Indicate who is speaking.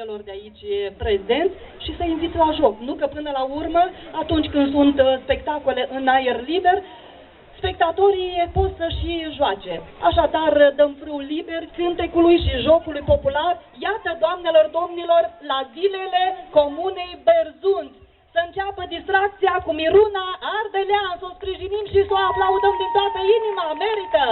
Speaker 1: celor de aici prezenți și să invit la joc. Nu că până la urmă, atunci când sunt spectacole în aer liber, spectatorii pot să și joace. Așadar, dăm frâul liber cântecului și jocului popular. Iată, doamnelor, domnilor, la zilele Comunei Berzunți. Să înceapă distracția cu Miruna Ardelean, să o sprijinim și să o aplaudăm din toată inima. Merită!